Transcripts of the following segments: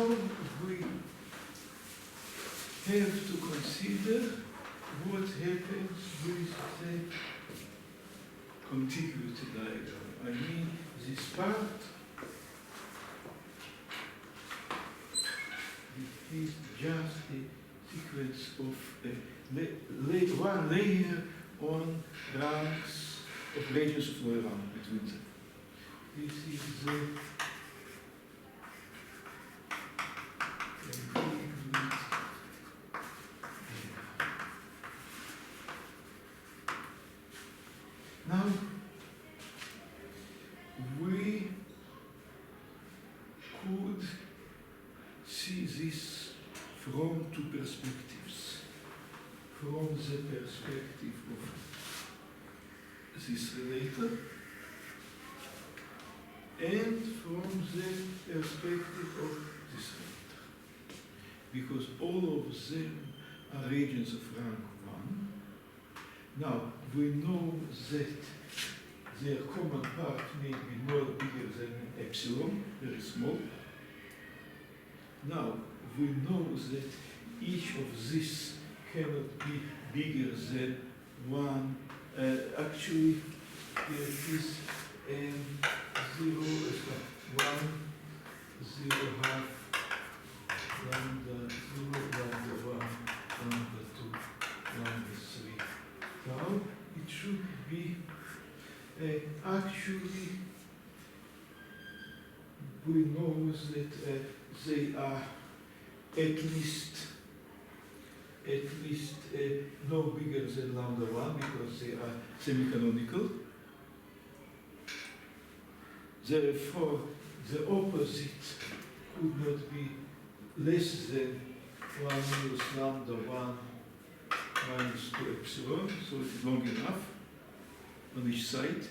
now we have to consider what happens with the contiguity diagram. I mean, this part, it is just a sequence of one layer on ranks of regions of no rank between them. This is the now we could see this from two perspectives. From the perspective of this relator and from the perspective of this relator. Because all of them are regions of rank 1. Now, we know that their common part may be more bigger than epsilon, very small. Now, we know that each of these cannot be bigger than one. Actually, there is 0, 1, 0, half, lambda 0, lambda 1, lambda 2, lambda 3. Now, it should be actually, we know that they are at least no bigger than lambda 1 because they are semi-canonical. Therefore, the opposite could not be less than 1 minus lambda 1 minus 2 epsilon, so it is long enough on each side.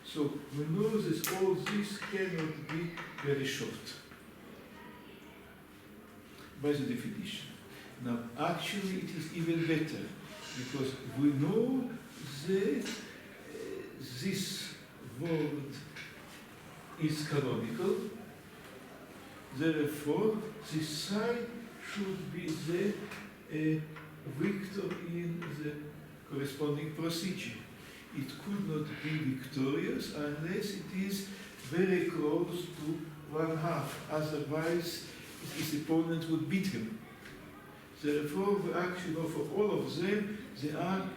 So we know that all this cannot be very short by the definition. Now, actually, it is even better because we know that this word is canonical. Therefore, this side should be the victor in the corresponding procedure. It could not be victorious unless it is very close to 1/2. Otherwise, his opponent would beat him. Therefore, we actually know for all of them, they are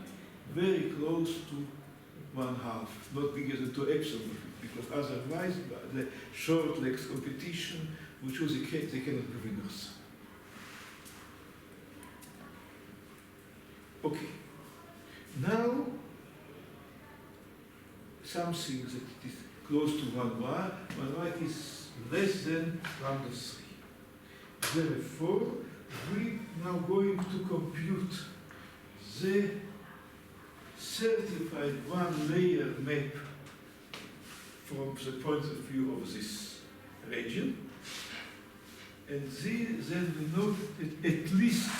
very close to 1/2, not bigger than 2 epsilon, because otherwise, the short legs competition, which was the case, they cannot be winners. Okay. Now, something that is close to 1y, 1y is less than lambda 3. Therefore, we now going to compute the certified one-layer map from the point of view of this region. And then we know that at least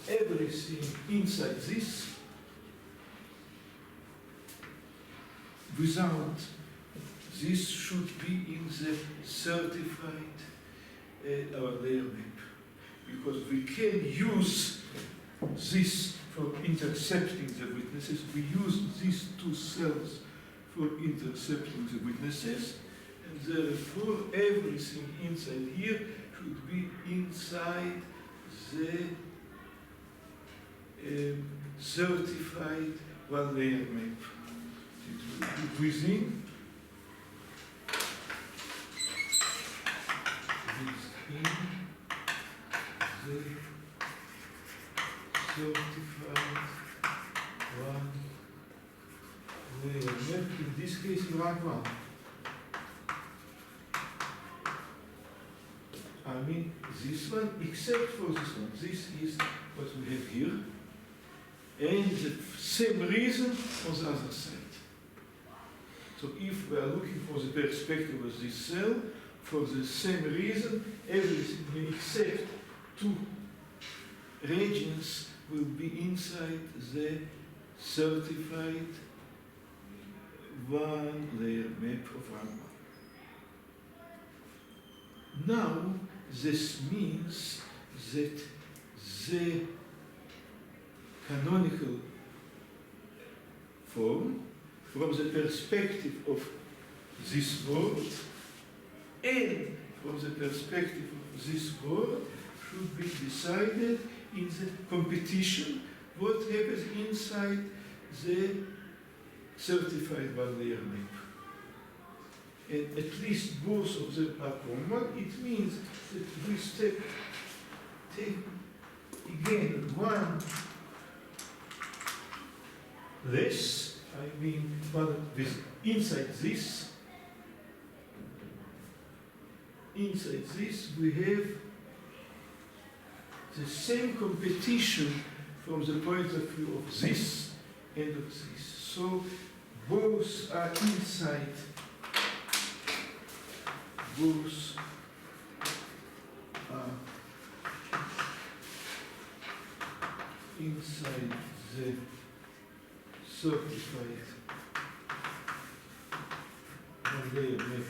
everything inside this without this should be in the certified our layer map, because we can use this for intercepting the witnesses. We use these two cells for intercepting the witnesses, and therefore everything inside here should be inside the certified one-layer map. It will be within the certified one-layer map. In this case, rank 1. I mean, this one, except for this one. This is what we have here. And the same reason on the other side. So if we are looking for the perspective of this cell, for the same reason, everything except two regions will be inside the certified one layer map of rank 1. Now, this means that the canonical form, from the perspective of this world, and from the perspective of this world, should be decided in the competition what happens inside the certified one-layer map. And at least both of them are common. It means that we take again one less, I mean one with inside this we have the same competition from the point of view of this and of this. So both are inside, both are inside the certified one-layer map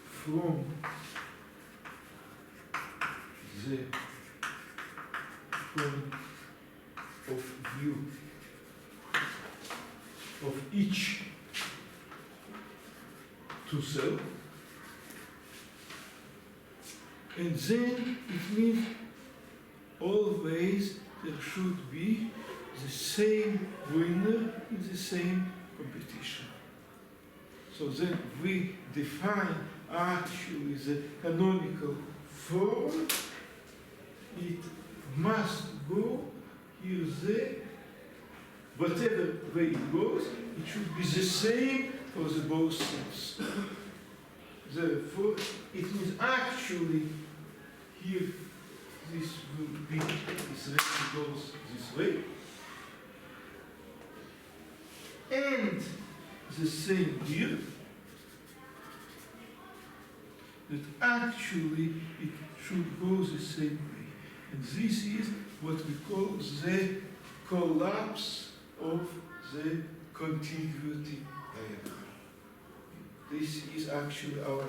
from the point of view of each two cells, and then it means always there should be the same winner in the same competition. So then we define actually the canonical form. It must go here, there. Whatever way it goes, it should be the same for the both cells. Therefore, it means actually here this will be, this rest goes this way. And the same here, that actually it should go the same way. And this is what we call the collapse of the contiguity diagram. This is actually our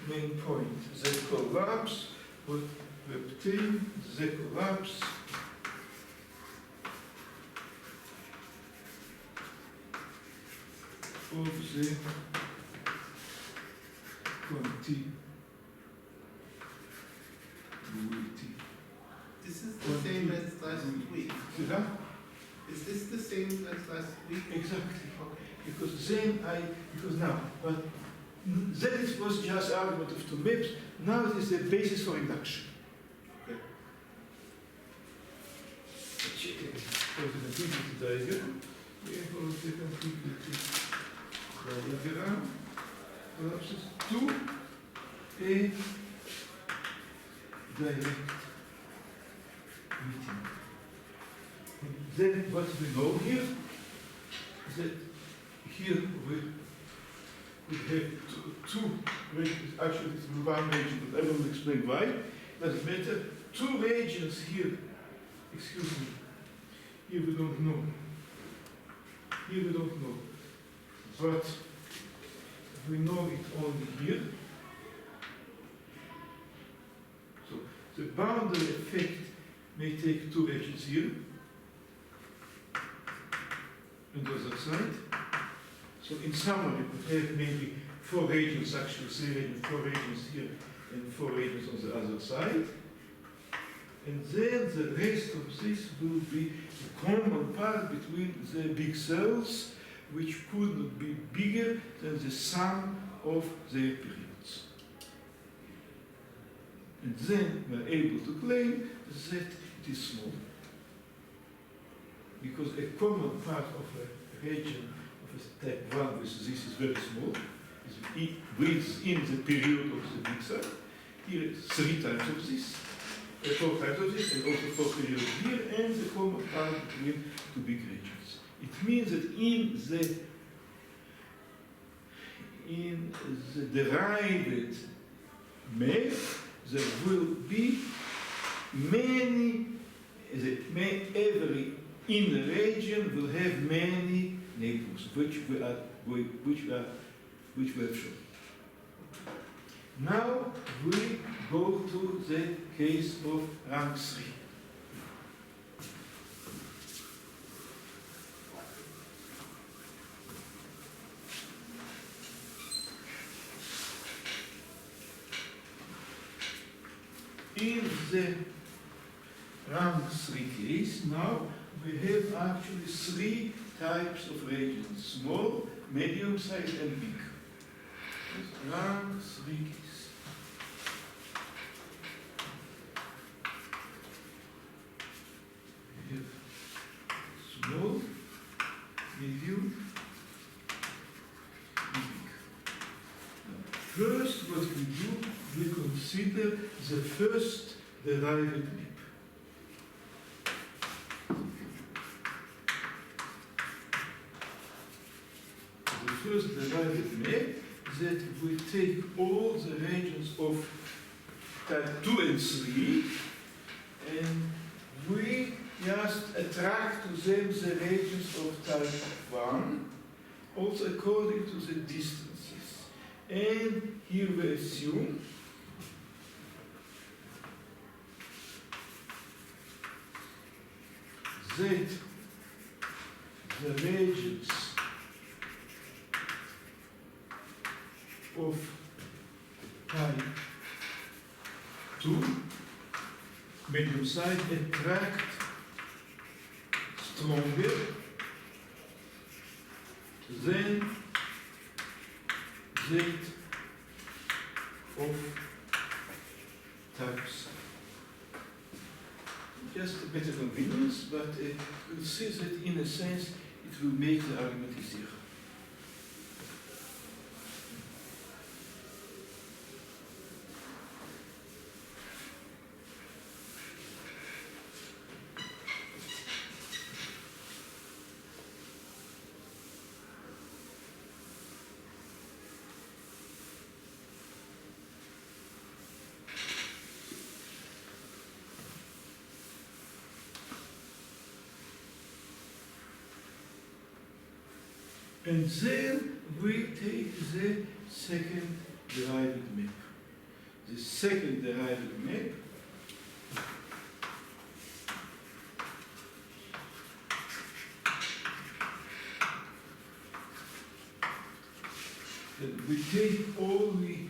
main point. The collapse, what we obtain, the collapse of the contiguity. This is the same as last week. Yeah? Is this the same as last week? Exactly. Okay. Because now, but then it was just argument of two maps. Now it is the basis for induction. Okay. For the contiguity diagram, we have for the contiguity diagram collapses to a direct meeting. And then what we know here is that here we have two regions. Actually, it's one region, but I will explain why. Doesn't matter. Two regions here. Excuse me. Here we don't know. Here we don't know. But we know it only here. So the boundary effect may take two regions here and the other side. So in summary, we have maybe four regions, actually 3 regions, 4 regions here and 4 regions on the other side. And then the rest of this will be the common part between the big cells, which could not be bigger than the sum of their periods. And then we are able to claim that it is small. Because a common part of a region of a type 1 with this is very small, is within the period of the big cell. Here it's 3 times of this, 4 times of this, and also 4 periods here, and the common part between two big regions. It means that in the derived map, there will be every in the region will have many neighbors, which we have shown. Now we go to the case of rank 3. In the rank 3 case, now we have actually 3 types of regions: small, medium size, and big. That's rank 3 case. We have small, medium, and big. Now, first, what we do, we consider the first derived map. The first derived map that we take all the regions of type 2 and 3 and we just attract to them the regions of type 1, also according to the distances. And here we assume that the regions of type 2, medium size, attract stronger than that of types. Just a better convenience, but we'll see that in a sense it will make the argument easier. And then we take the second derived map. The second derived map that we take only,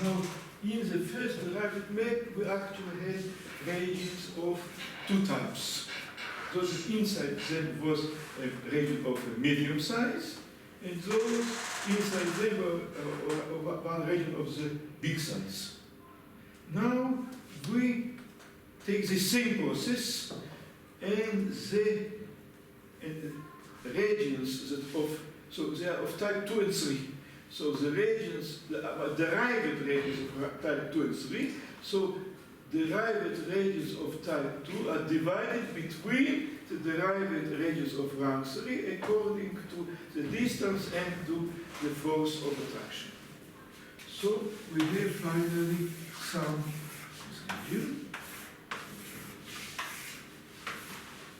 now in the first derived map we actually had regions of 2 types. So the inside then was a region of a medium size, and those inside them were one region of the big size. Now we take the same process and the regions that so they are of type 2 and 3. So the regions, the derived regions of type 2 and 3, so derived regions of type 2 are divided between the derived regions of rank 3 according to the distance and to the force of attraction. So we have finally some here,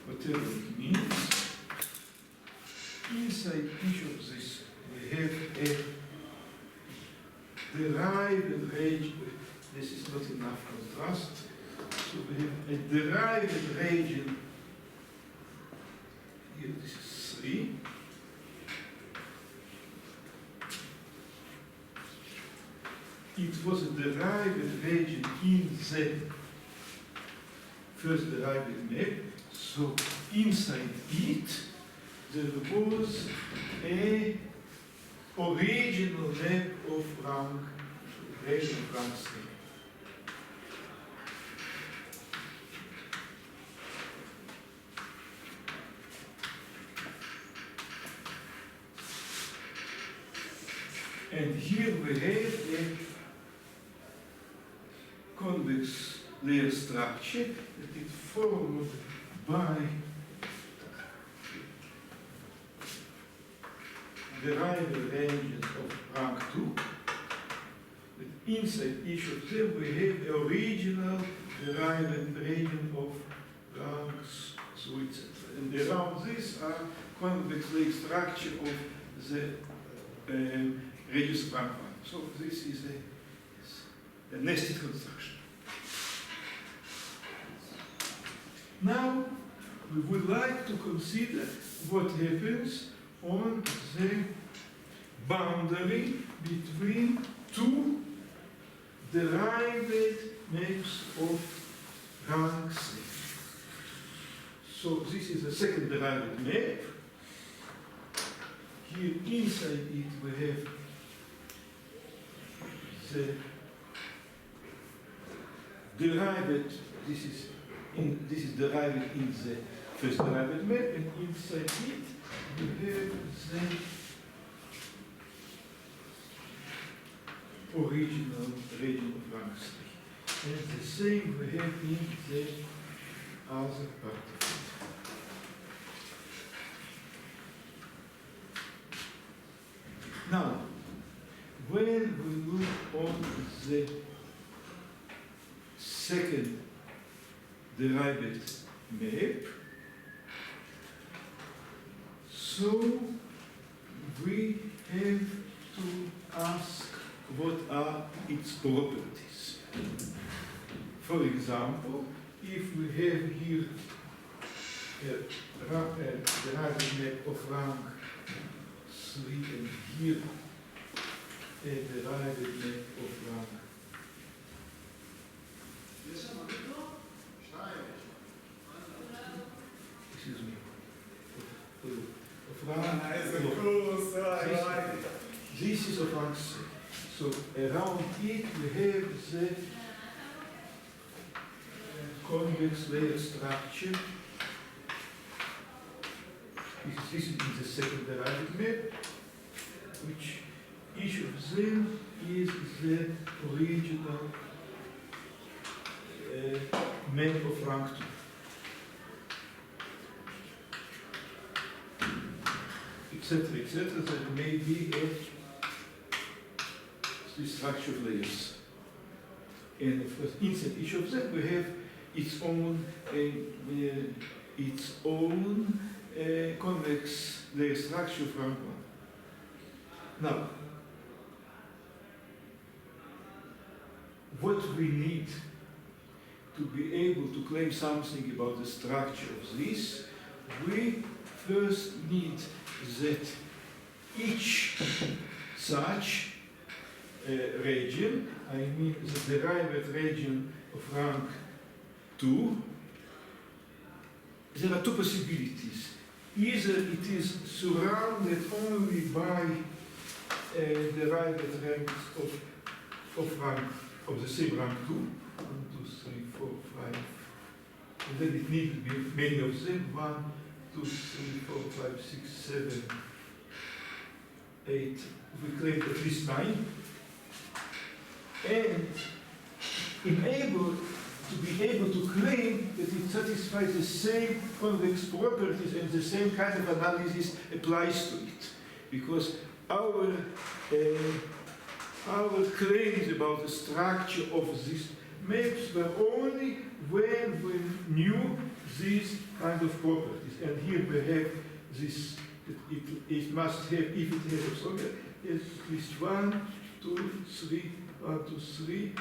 whatever it means. Inside each of this we have a derived region. This is not enough contrast. So we have a derived region. Here this is 3. It was a derived region in the first derived map. So inside it there was a original map of rank, region of rank 3. And here we have a convex layer structure that is formed by derived regions of rank 2. But inside each of them we have the original derived region of ranks 2, etc. and around this are convex layer structure of the radius Frank one. So this is a nested construction. Now we would like to consider what happens on the boundary between two derived maps of rank 3. So this is the second derived map. Here inside it we have the derived, this is derived in the first derived map, and inside it we have the original region of rank 3. And the same we have in the other part of it. Now, when we look on the second derived map, so we have to ask what are its properties. For example, if we have here a derived map of rank 3 and here a derived map of rank excuse me of rank this is of rank 3. So around it we have the convex layer structure. This is in the second derived map, which each of them is the original map of rank 2. Etc. That may be the structure of layers. And of course, inside each of them we have its own convex layer structure from one. Now, what we need to be able to claim something about the structure of this, we first need that each such region, I mean the derived region of rank 2, there are two possibilities. Either it is surrounded only by derived ranks of rank of the same rank 2, 1, 2, 3, 4, 5, and then it needs to be many of them, 1, 2, 3, 4, 5, 6, 7, 8, we claim at least 9, and to be able to claim that it satisfies the same convex properties and the same kind of analysis applies to it. Because our claims about the structure of these maps were only when we knew these kind of properties. And here we have this, it must have, if it has at least 1, 2, 3, 1, 2, 3,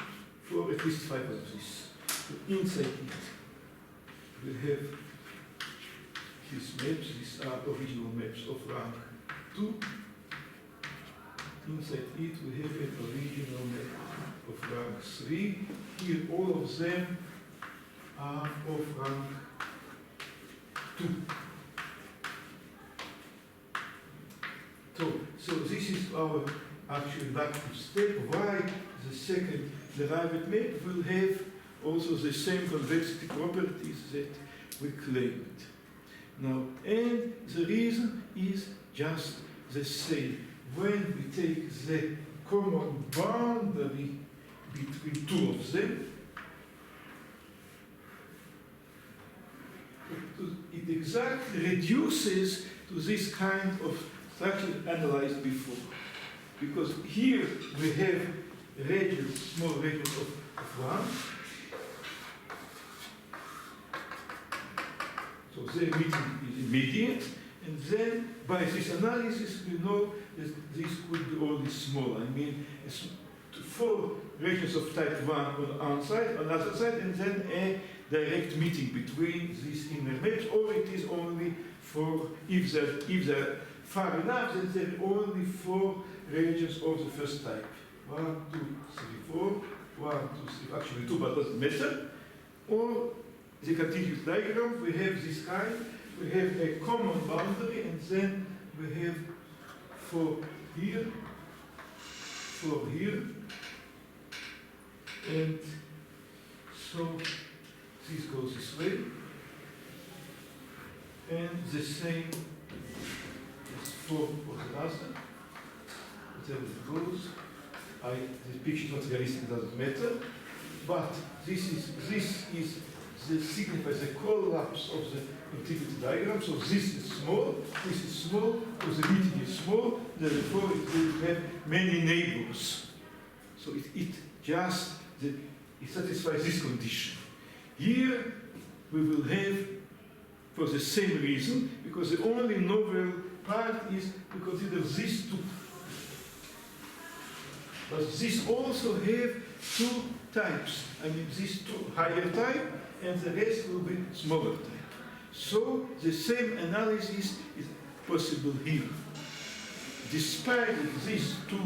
4, at least 5 of these. Inside it, we have these maps. These are original maps of rank 2. Inside it, we have an original map of rank 3. Here, all of them are of rank 2. So this is our actual inductive step. Why the second derived map will have also the same convexity properties that we claimed. Now, and the reason is just the same. When we take the common boundary between two of them, it exactly reduces to this kind of structure analyzed before. Because here we have regions, small regions of 1. So the meeting is immediate, and then by this analysis we know that this could be only small. I mean, it's 4 regions of type 1 on one side, on the other side, and then a direct meeting between these inner maps, or it is only for, if they're far enough, then there are only 4 regions of the first type. 1, 2, 3, 4, 1, 2, 3, actually 2, but doesn't matter. Or the contiguous diagram, we have this kind, we have a common boundary, and then we have 4 here, 4 here, and so this goes this way, and the same is 4 for the other, whatever it goes. The picture is not realistic, doesn't matter, but this signifies the collapse of the contiguity diagram. So this is small, so the meeting is small, therefore it will have many neighbors. So it satisfies this condition. Here we will have, for the same reason, because the only novel part is to consider these 2. But this also have 2 types. I mean, these 2 higher type, and the rest will be smaller type. So the same analysis is possible here. Despite that these 2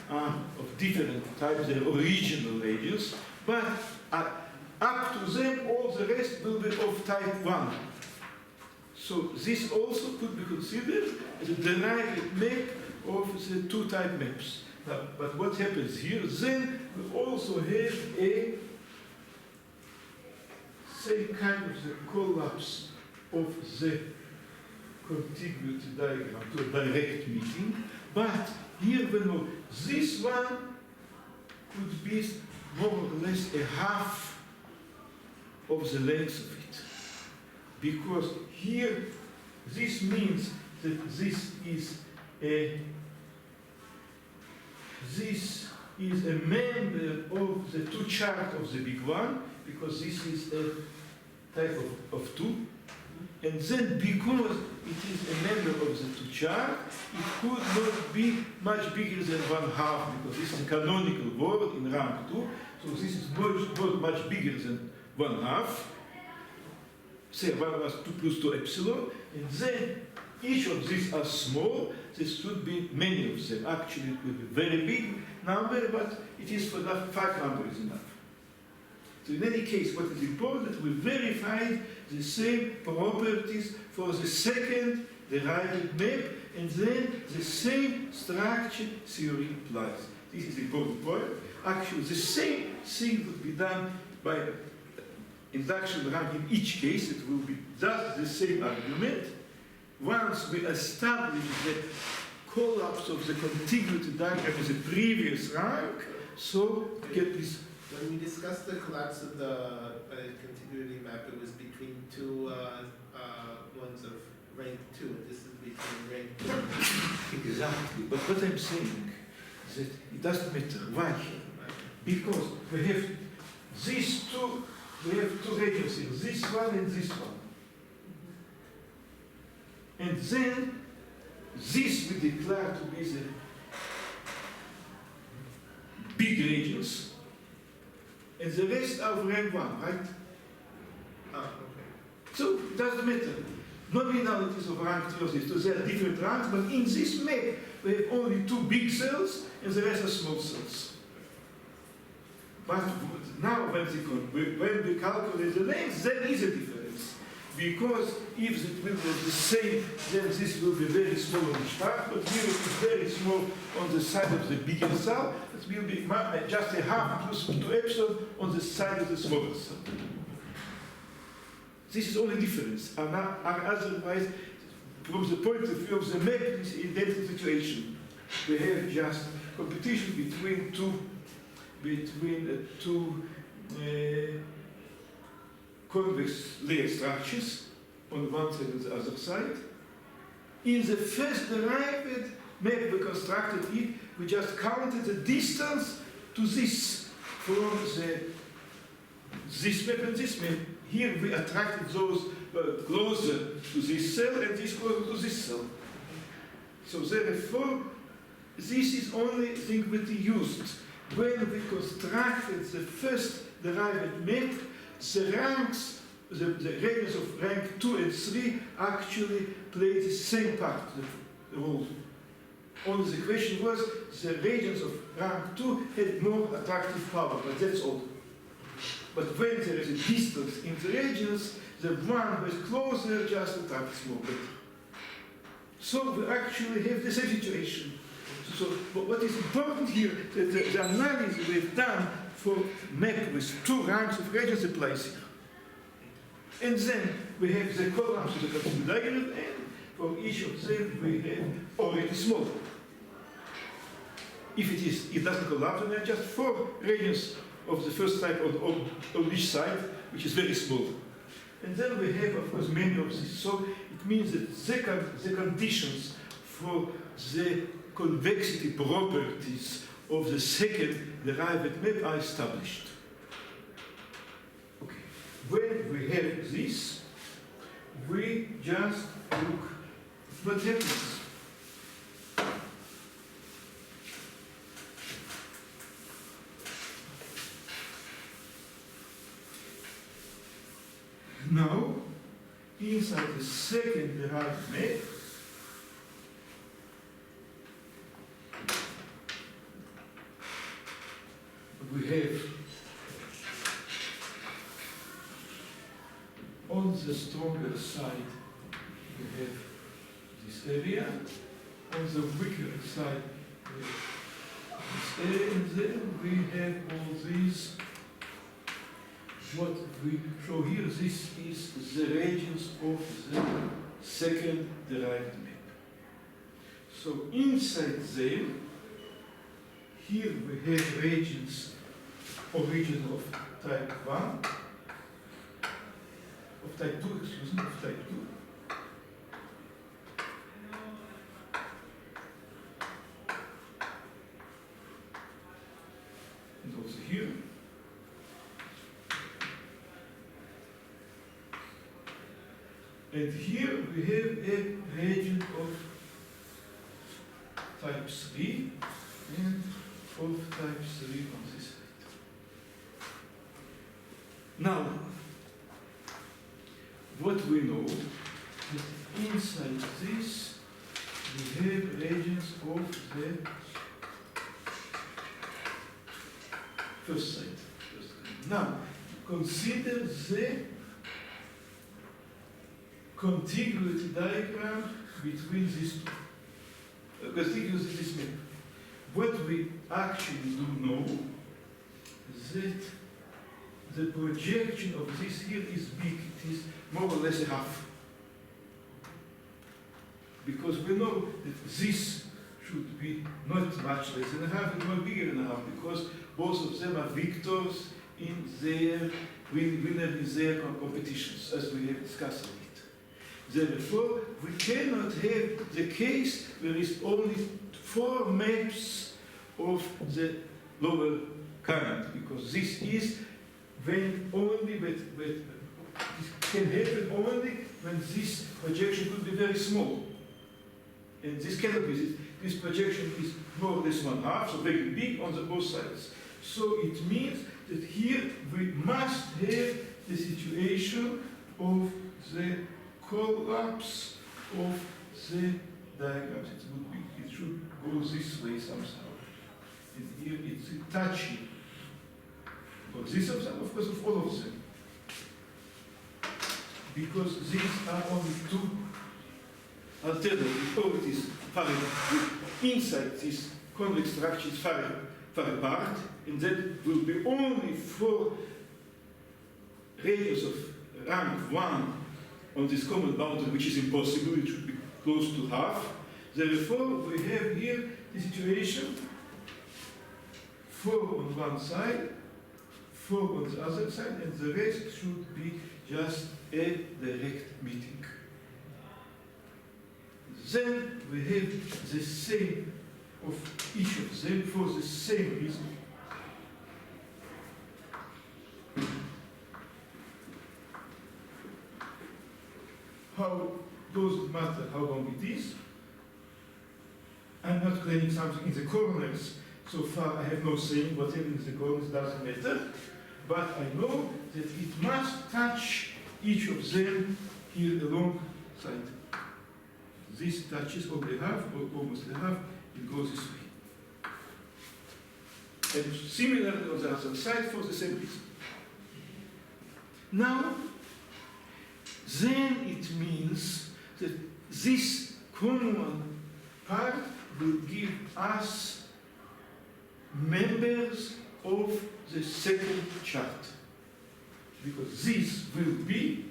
are of different types, they're original regions, but up to them, all the rest will be of type 1. So this also could be considered as a derived map of the 2 type maps. Now, but what happens here, then we also have a same kind of the collapse of the contiguity diagram to a direct meeting, but here we know this one could be more or less a half of the length of it. Because here, this means that this is a member of the 2 chart of the big one, because this is a type of 2. And then because it is a member of the 2 chart, it could not be much bigger than 1/2, because this is a canonical word in rank 2. So this is not much bigger than 1/2. Say 1 was 2 plus 2 epsilon. And then each of these are small. There should be many of them. Actually, it will be a very big number, but it is for that 5 number is enough. So in any case, what is important, we verified the same properties for the second derived map, and then the same structure theory applies. This is the important point. Actually, the same thing would be done by induction rank in each case. It will be just the same argument. Once we establish the collapse of the contiguity diagram as a previous rank, so get this. When we discussed the collapse of the contiguity map, it was between 2 ones of rank 2, and this is between rank 2. Exactly. But what I'm saying is that it doesn't matter. Why? Because we have these 2, we have 2 regions here, this one and this one. And then this we declare to be the big regions, and the rest are of rank 1, right? Okay. So it doesn't matter. Nominalities of rank 3 of these 2, they are different ranks, but in this map we have only 2 big cells and the rest are small cells. But now when we calculate the length, there is a difference. Because if it will be the same, then this will be very small on each part, but here it is very small on the side of the bigger cell. It will be just a half plus 2 epsilon on the side of the smaller cell. This is only difference. And otherwise, from the point of view of the map, it's an identical situation. We have just competition between two convex layer structures on one side and the other side. In the first derived map we constructed it, we just counted the distance to this from this map and this map. here we attracted those closer to this cell and this closer to this cell. So therefore, this is only thing that we used. When we constructed the first derived map, the ranks, the radius of rank 2 and 3 actually played the same part, the role. Only the question was, the regions of rank 2 had more attractive power, but that's all. But when there is a distance in the regions, the one who is closer just attracts more better. So we actually have the same situation. So what is important here, that the analysis we've done for map with two ranks of regions applies here. And then we have the columns of the continuum diagram, and for each of them we have already small. If it doesn't collapse, then there are just 4 regions of the first type on each side, which is very small. And then we have, of course, many of these. So it means that the conditions for the convexity properties of the second derived map are established. Okay. When we have this, we just look what happens. Now, inside the second derived map, we have on the stronger side, we have this area, on the weaker side, we have this area, and then we have all these. What we show here, this is the regions of the second derived map. So inside them, here we have regions, origin of type 1, of type 2, excuse me, of type 2. And also here. And here we have a region of type 3 and of type 3 on this side. Now, what we know that inside this we have regions of the first side. Now, consider the contiguity diagram between these two. Contiguity this map. What we actually do know is that the projection of this here is big. It is more or less a half. Because we know that this should be not much less than a half and not bigger than a half, because both of them are victors in their winner in their competitions, as we have discussed it. Therefore, we cannot have the case where there is only 4 maps of the lower current, because this is when only, this can happen only when this projection could be very small. And this cannot be, this projection is more or less 1/2, so very big on the both sides. So it means that here we must have the situation of the collapse of the diagrams. It should go this way somehow. And here it's touching. Of this of them, of course, of all of them. Because these are only 2 alternatives. Oh, it is far inside this convex structure is far apart, and that will be only 4 radius of rank 1 on this common boundary, which is impossible. It should be close to half. Therefore, we have here the situation 4 on one side, 4 on the other side, and the rest should be just a direct meeting. Then we have the same of each of them for the same reason. how does it matter how long it is? I'm not claiming something in the corners. So far I have no saying whatever in the corners doesn't matter. But I know that it must touch each of them here alongside. This touches all they have, or almost they have, it goes this way. And similarly on the other side for the same reason. Now, then it means that this common part will give us members of the second chart. Because this will be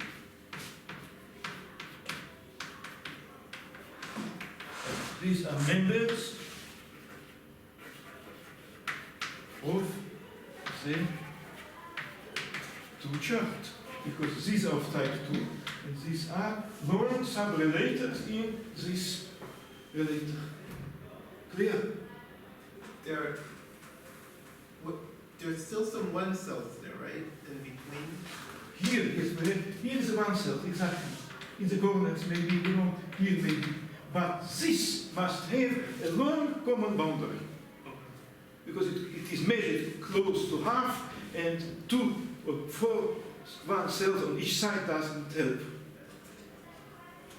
these are members of the two chart. Because these are of type 2, and these are non-subrelators in this relator. Clear? There's still some one cells there, right? In between? Here, yes, here is the one cell, exactly. In the coordinates, maybe, here maybe. But this must have a long common boundary. Because it is measured close to half, and 2 or 4 one cells on each side doesn't help.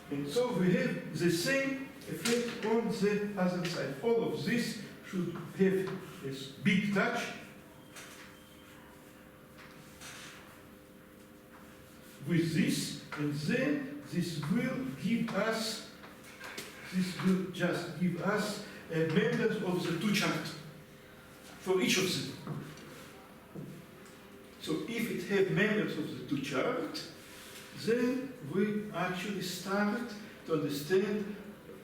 And so we have the same effect on the other side. All of this should have this big touch. With this, and then this will just give us members of the two charts for each of them. So if it have members of the two charts, then we actually start to understand,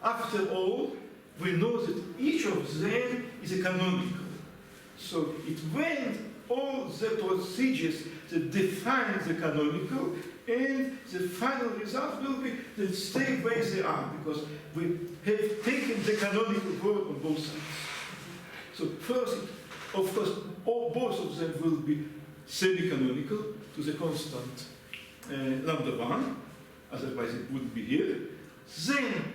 after all, we know that each of them is a canonical. So it went all the procedures that define the canonical, and the final result will be that stay where they are, because we have taken the canonical word on both sides. So first, of course, both of them will be semi-canonical to the constant lambda 1, otherwise it wouldn't be here. Then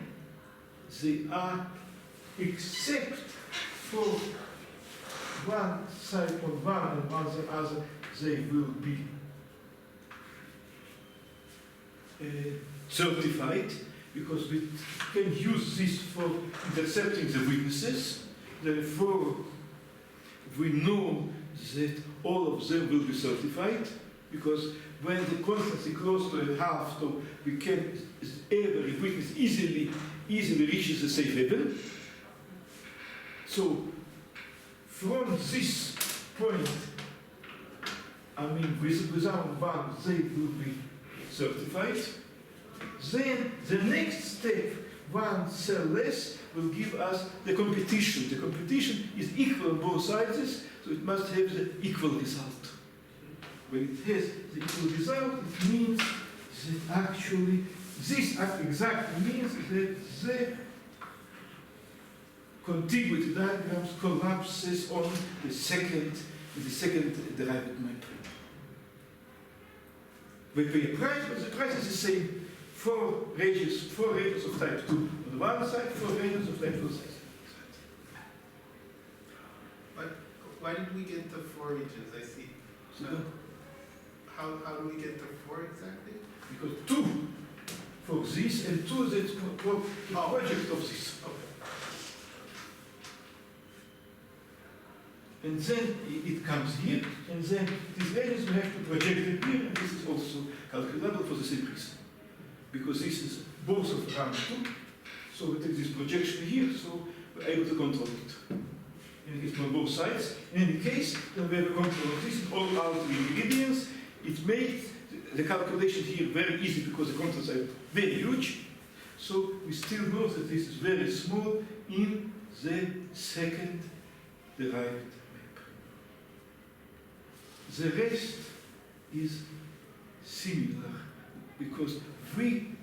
they are, except for one side on one and on the other, they will be certified, because we can use this for intercepting the weaknesses. Therefore, we know that all of them will be certified, because when the constancy close to a half, so we can, every weakness easily reaches the safe level. So, from this point, without one, they will be certified. Then the next step, one cell less, will give us the competition. The competition is equal on both sides, so it must have the equal result. When it has the equal result, it means that actually this exactly means that the contiguity diagrams collapses on the second derived map. We pay a price, but the price is the same. 4 radius of type 2 on the one side, 4 radius of type 2 on the other side. Why did we get the 4 regions? I see. So, how do we get the 4 exactly? Because 2 for this and 2 that's for the project of this. Okay. And then it comes here, and then these values we have to project it here, and this is also calculable for the same reason. Because this is both of rank 2, so we take this projection here, so we're able to control it. And it's on both sides. In any case, then we have a control of this, all out ingredients. It made the calculation here very easy because the controls are very huge. So we still know that this is very small in the second derived map. The rest is similar because we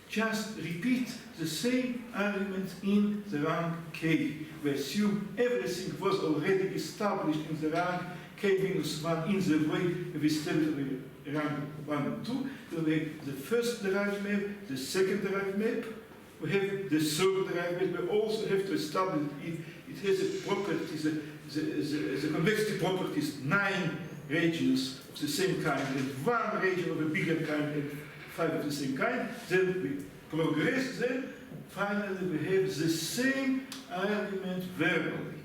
just repeat the same arguments in the rank K. We assume everything was already established in the rank K-1 in the way we established rank 1 and 2, then we have the first derived map, the second derived map, we have the third derived map. We also have to establish if it has a property, the convexity property is 9 regions of the same kind, and 1 region of a bigger kind, and 5 of the same kind. Then we progress, then finally we have the same argument verbally.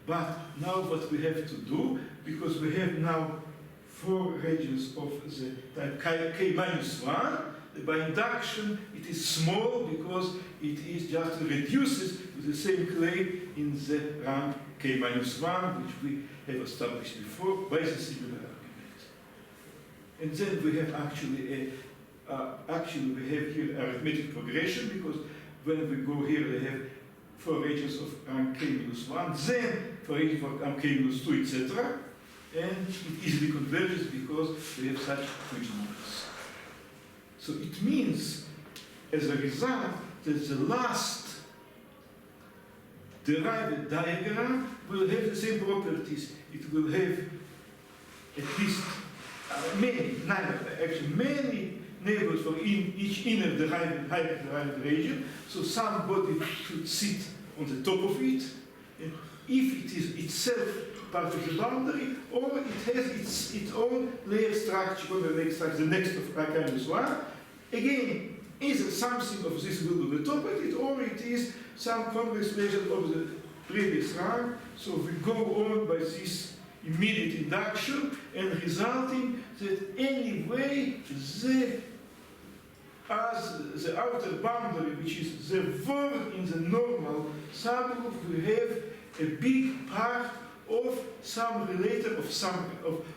But now what we have to do, because we have now 4 regions of the type k minus 1, by induction it is small because it is just reduces to the same claim in the rank k minus 1, which we have established before by the similar argument. And then we have actually we have here arithmetic progression, because when we go here, we have 4 regions of rank k minus 1, then 4 regions for rank k minus 2, etc. And it easily converges because we have such huge numbers. So it means, as a result, that the last derived diagram will have the same properties. It will have at least many neighbors for each inner higher derived region. So somebody should sit on the top of it. And if it is itself part of the boundary, or it has its own layer structure, the next of rank minus 1. Again, either something of this will be on the top of it, or it is some convex version of the previous rank. So we go on by this immediate induction, and resulting that anyway as the outer boundary, which is the word in the normal subgroup, we have a big part of some relator of some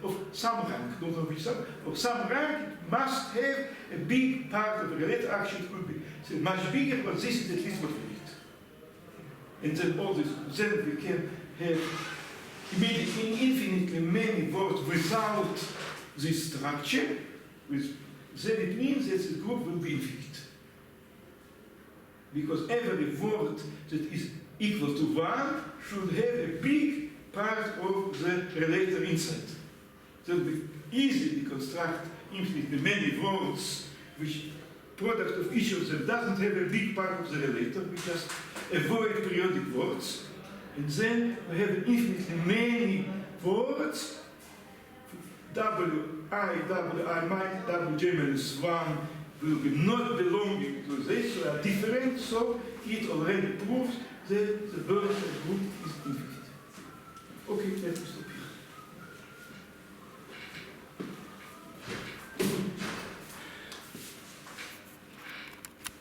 rank, not of which of some rank. It must have a big part of a relator. Actually, it could be much bigger, but this is at least what we need. And then all this, then we can have immediately infinitely many words without this structure. Then it means that the group will be infinite, because every word that is equal to 1 should have a big part of the relator inside. So we easily construct infinitely many words which product of each of them doesn't have a big part of the relator. We just avoid periodic words, and then we have infinitely many words. Wj minus 1 will be not belonging to this, so are different, so it already proves that the version of group is infinite. Okay, let's stop.